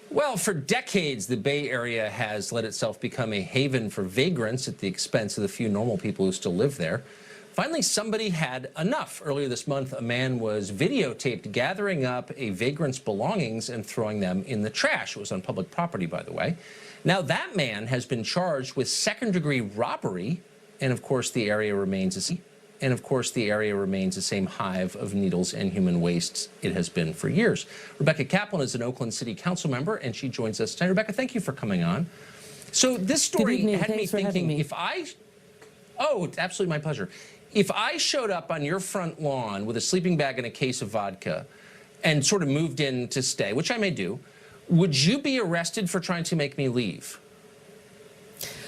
Well, for decades, the Bay Area has let itself become a haven for vagrants at the expense of the few normal people who still live there. Finally, somebody had enough. Earlier this month, a man was videotaped gathering up a vagrant's belongings and throwing them in the trash. It was on public property, by the way. Now, that man has been charged with second-degree robbery, and of course, the area remains the same hive of needles and human wastes it has been for years. Rebecca Kaplan is an Oakland City Council member, and she joins us tonight. Rebecca, thank you for coming on. So this story had me thinking, oh, it's absolutely my pleasure. If I showed up on your front lawn with a sleeping bag and a case of vodka and sort of moved in to stay, which I may do, would you be arrested for trying to make me leave?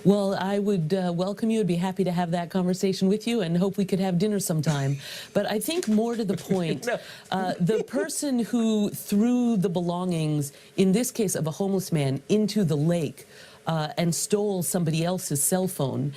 Well, I would welcome you. I'd be happy to have that conversation with you and hope we could have dinner sometime. But I think more to the point, the person who threw the belongings, in this case of a homeless man, into the lake and stole somebody else's cell phone,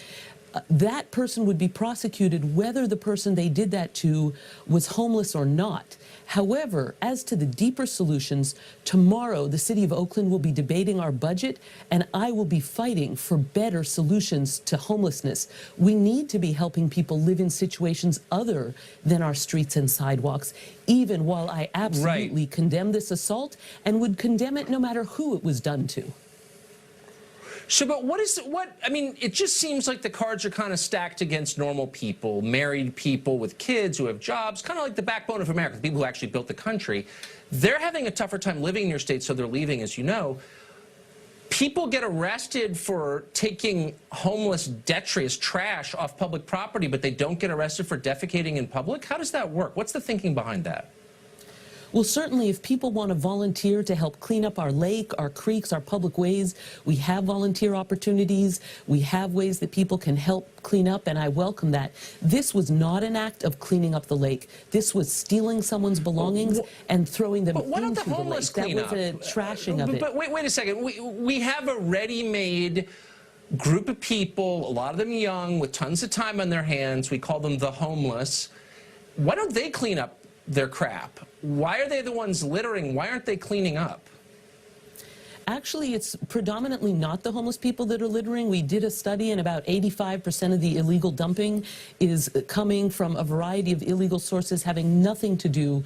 that person would be prosecuted whether the person they did that to was homeless or not. However, as to the deeper solutions, tomorrow the City of Oakland will be debating our budget, and I will be fighting for better solutions to homelessness. We need to be helping people live in situations other than our streets and sidewalks, even while I absolutely condemn this assault and would condemn it no matter who it was done to. So, but I mean, it just seems like the cards are kind of stacked against normal people, married people with kids who have jobs, kind of like the backbone of America, the people who actually built the country. They're having a tougher time living in your state, so they're leaving, as you know. People get arrested for taking homeless, detritus, trash off public property, but they don't get arrested for defecating in public? How does that work? What's the thinking behind that? Well, certainly, if people want to volunteer to help clean up our lake, our creeks, our public ways, we have volunteer opportunities. We have ways that people can help clean up, and I welcome that. This was not an act of cleaning up the lake. This was stealing someone's belongings and throwing them into the lake. That was a trashing of it. But wait a second. We have a ready-made group of people, a lot of them young, with tons of time on their hands. We call them the homeless. Why don't they clean up their crap? Why are they the ones littering? Why aren't they cleaning up? Actually, it's predominantly not the homeless people that are littering. We did a study, and about 85% of the illegal dumping is coming from a variety of illegal sources having nothing to do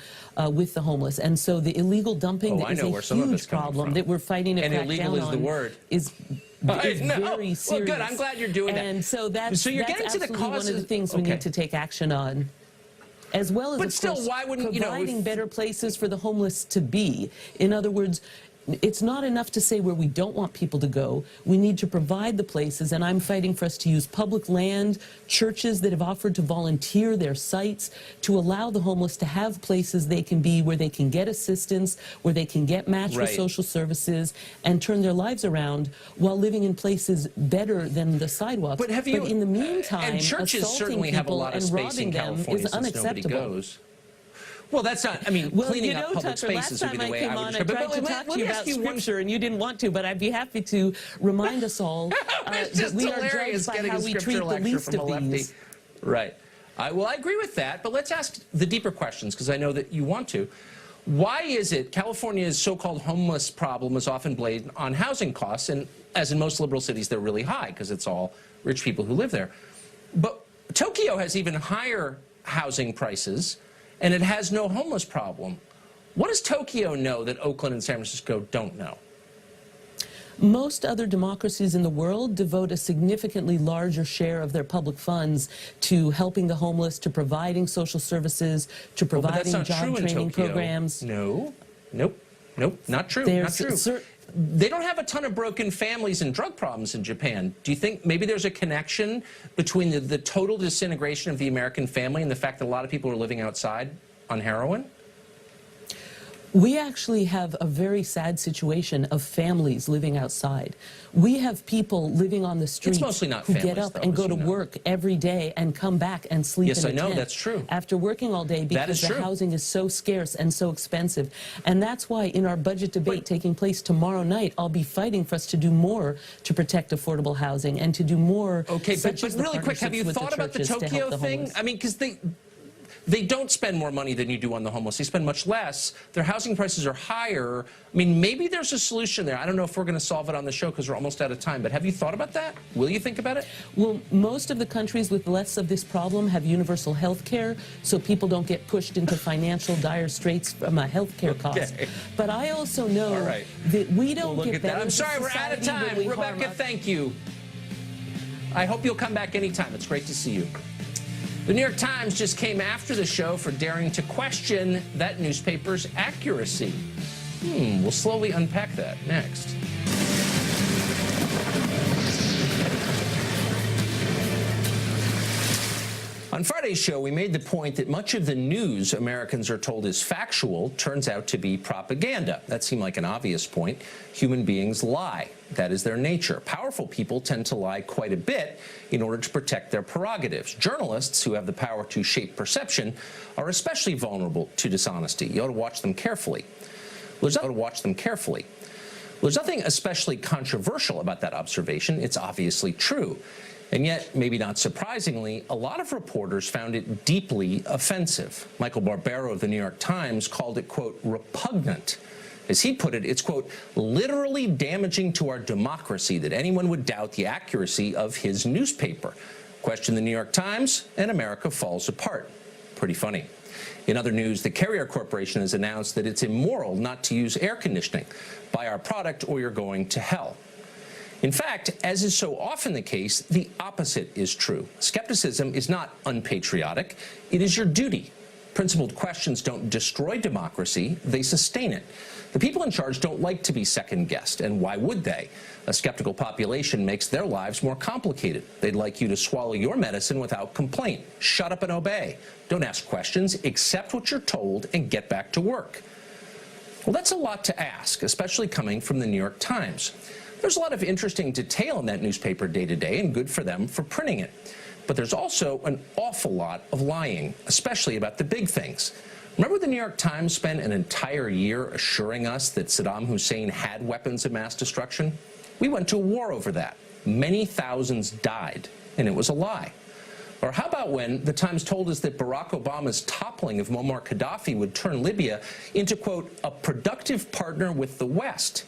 with the homeless. And so the illegal dumping is a huge problem that we're fighting to crack down on. And illegal is the word. Is very serious. Well, good. I'm glad you're doing that. And so that's you're getting to the causes. One of the things we need to take action on. As well as, but still, why wouldn't providing better places for the homeless to be? In other words, it's not enough to say where we don't want people to go. We need to provide the places, and I'm fighting for us to use public land, churches that have offered to volunteer their sites to allow the homeless to have places they can be, where they can get assistance, where they can get matched with social services and turn their lives around while living in places better than the sidewalks. But in the meantime, and churches certainly have a lot of space in California is unacceptable. Nobody goes. Well, that's not, I mean, cleaning up public spaces would be the way I would describe it. Last time I came on, I tried to talk to you about Scripture, and you didn't want to, but I'd be happy to remind us all that we are judged by how we treat the least of these. Right. Well, I agree with that, but let's ask the deeper questions, because I know that you want to. Why is it California's so-called homeless problem is often blamed on housing costs, and as in most liberal cities, they're really high, because it's all rich people who live there. But Tokyo has even higher housing prices, and it has no homeless problem. What does Tokyo know that Oakland and San Francisco don't know? Most other democracies in the world devote a significantly larger share of their public funds to helping the homeless, to providing social services, to providing job training programs. No, nope, not true, not true. They don't have a ton of broken families and drug problems in Japan. Do you think maybe there's a connection between the total disintegration of the American family and the fact that a lot of people are living outside on heroin? We actually have a very sad situation of families living outside. We have people living on the streets who get up and go to work every day and come back and sleep in a tent. Yes, I know, that's true. After working all day because the housing is so scarce and so expensive. And that's why in our budget debate taking place tomorrow night, I'll be fighting for us to do more to protect affordable housing and to do more. Okay, but really quick, have you thought about the Tokyo thing? I mean, because they don't spend more money than you do on the homeless. They spend much less. Their housing prices are higher. I mean, maybe there's a solution there. I don't know if we're going to solve it on the show because we're almost out of time, but have you thought about that? Will you think about it? Well, most of the countries with less of this problem have universal health care, so people don't get pushed into financial dire straits from a health care cost. But I also know that we don't get better. I'm sorry, we're out of time. Rebecca, thank you. I hope you'll come back anytime. It's great to see you. The New York Times just came after the show for daring to question that newspaper's accuracy. We'll slowly unpack that next. On Friday's show, we made the point that much of the news Americans are told is factual turns out to be propaganda. That seemed like an obvious point. Human beings lie. That is their nature. Powerful people tend to lie quite a bit in order to protect their prerogatives. Journalists, who have the power to shape perception, are especially vulnerable to dishonesty. You ought to watch them carefully. There's nothing especially controversial about that observation. It's obviously true. And yet, maybe not surprisingly, a lot of reporters found it deeply offensive. Michael Barbero of the New York Times called it, quote, repugnant. As he put it, it's, quote, literally damaging to our democracy that anyone would doubt the accuracy of his newspaper. Question the New York Times, and America falls apart. Pretty funny. In other news, the Carrier Corporation has announced that it's immoral not to use air conditioning. Buy our product or you're going to hell. In fact, as is so often the case, the opposite is true. Skepticism is not unpatriotic. It is your duty. Principled questions don't destroy democracy, they sustain it. The people in charge don't like to be second-guessed, and why would they? A skeptical population makes their lives more complicated. They'd like you to swallow your medicine without complaint. Shut up and obey. Don't ask questions, accept what you're told, and get back to work. Well, that's a lot to ask, especially coming from the New York Times. There's a lot of interesting detail in that newspaper day to day, and good for them for printing it. But there's also an awful lot of lying, especially about the big things. Remember the New York Times spent an entire year assuring us that Saddam Hussein had weapons of mass destruction? We went to war over that. Many thousands died, and it was a lie. Or how about when the Times told us that Barack Obama's toppling of Muammar Gaddafi would turn Libya into, quote, a productive partner with the West?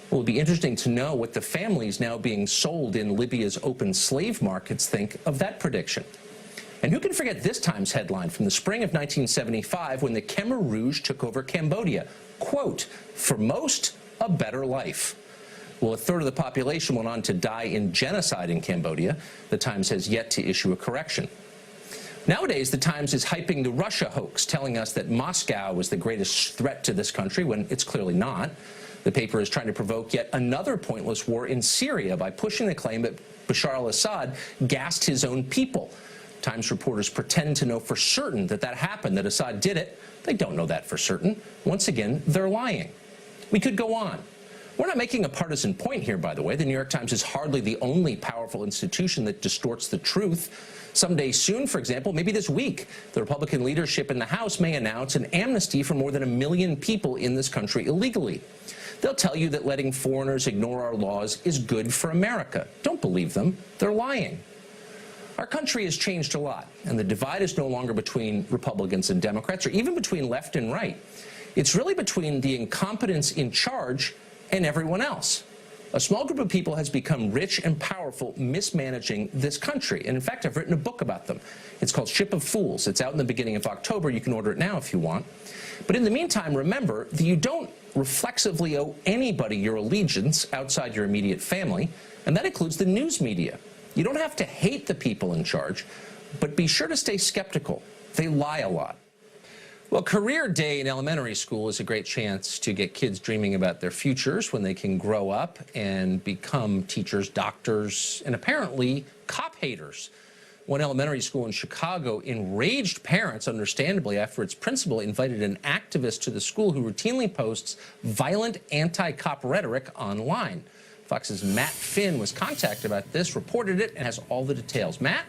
Well, it'll be interesting to know what the families now being sold in Libya's open slave markets think of that prediction. And who can forget this Times headline from the spring of 1975 when the Khmer Rouge took over Cambodia? Quote, for most, a better life. Well, a third of the population went on to die in genocide in Cambodia. The Times has yet to issue a correction. Nowadays, the Times is hyping the Russia hoax, telling us that Moscow is the greatest threat to this country when it's clearly not. The paper is trying to provoke yet another pointless war in Syria by pushing the claim that Bashar al-Assad gassed his own people. Times reporters pretend to know for certain that that happened, that Assad did it. They don't know that for certain. Once again, they're lying. We could go on. We're not making a partisan point here, by the way. The New York Times is hardly the only powerful institution that distorts the truth. Someday soon, for example, maybe this week, the Republican leadership in the House may announce an amnesty for more than 1 million people in this country illegally. They'll tell you that letting foreigners ignore our laws is good for America. Don't believe them. They're lying. Our country has changed a lot, and the divide is no longer between Republicans and Democrats, or even between left and right. It's really between the incompetents in charge and everyone else. A small group of people has become rich and powerful mismanaging this country. And in fact, I've written a book about them. It's called Ship of Fools. It's out in the beginning of October. You can order it now if you want. But in the meantime, remember that you don't reflexively owe anybody your allegiance outside your immediate family, and that includes the news media. You don't have to hate the people in charge, but be sure to stay skeptical. They lie a lot. Well, career day in elementary school is a great chance to get kids dreaming about their futures when they can grow up and become teachers, doctors, and apparently cop haters. One elementary school in Chicago enraged parents, understandably, after its principal invited an activist to the school who routinely posts violent anti-cop rhetoric online. Fox's Matt Finn was contacted about this, reported it, and has all the details. Matt?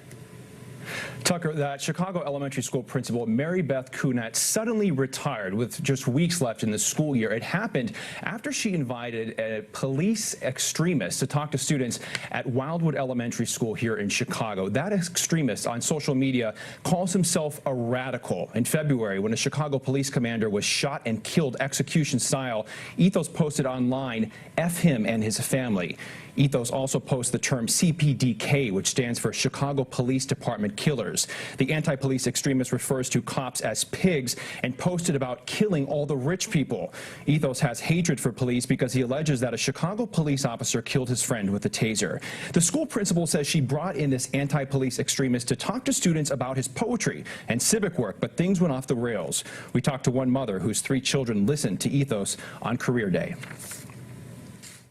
Tucker, that Chicago elementary school principal, Mary Beth Kunat, suddenly retired with just weeks left in the school year. It happened after she invited a police extremist to talk to students at Wildwood Elementary School here in Chicago. That extremist on social media calls himself a radical. In February, when a Chicago police commander was shot and killed execution style, Ethos posted online, "F him and his family." Ethos also posts the term CPDK, which stands for Chicago Police Department Killers. The anti-police extremist refers to cops as pigs and posted about killing all the rich people. Ethos has hatred for police because he alleges that a Chicago police officer killed his friend with a taser. The school principal says she brought in this anti-police extremist to talk to students about his poetry and civic work, but things went off the rails. We talked to one mother whose 3 children listened to Ethos on Career Day.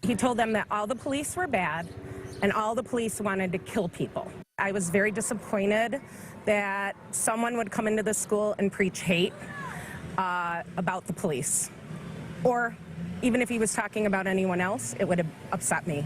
He told them that all the police were bad and all the police wanted to kill people. I was very disappointed that someone would come into the school and preach hate about the police. Or even if he was talking about anyone else, it would have upset me.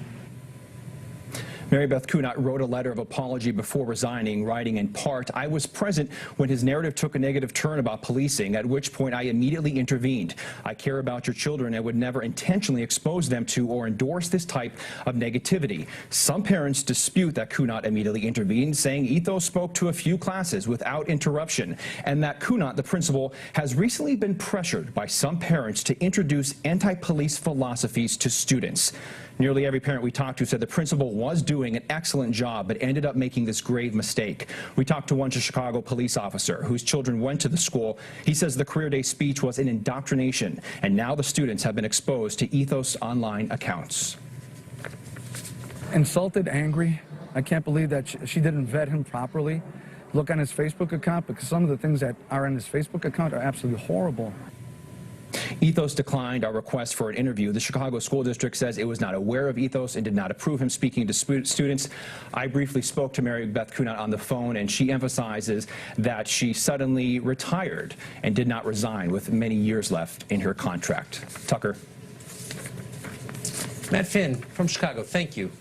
Mary Beth Kunat wrote a letter of apology before resigning, writing in part, "I was present when his narrative took a negative turn about policing, at which point I immediately intervened. I care about your children and would never intentionally expose them to or endorse this type of negativity." Some parents dispute that Kunat immediately intervened, saying Ethos spoke to a few classes without interruption, and that Kunat, the principal, has recently been pressured by some parents to introduce anti-police philosophies to students. Nearly every parent we talked to said the principal was doing an excellent job, but ended up making this grave mistake. We talked to one Chicago police officer whose children went to the school. He says the Career Day speech was an indoctrination, and now the students have been exposed to Ethos online accounts. Insulted, angry. I can't believe that she didn't vet him properly. Look on his Facebook account, because some of the things that are on his Facebook account are absolutely horrible. Ethos declined our request for an interview. The Chicago School District says it was not aware of Ethos and did not approve him speaking to students. I briefly spoke to Mary Beth Kunat on the phone, and she emphasizes that she suddenly retired and did not resign with many years left in her contract. Tucker. Matt Finn from Chicago, thank you.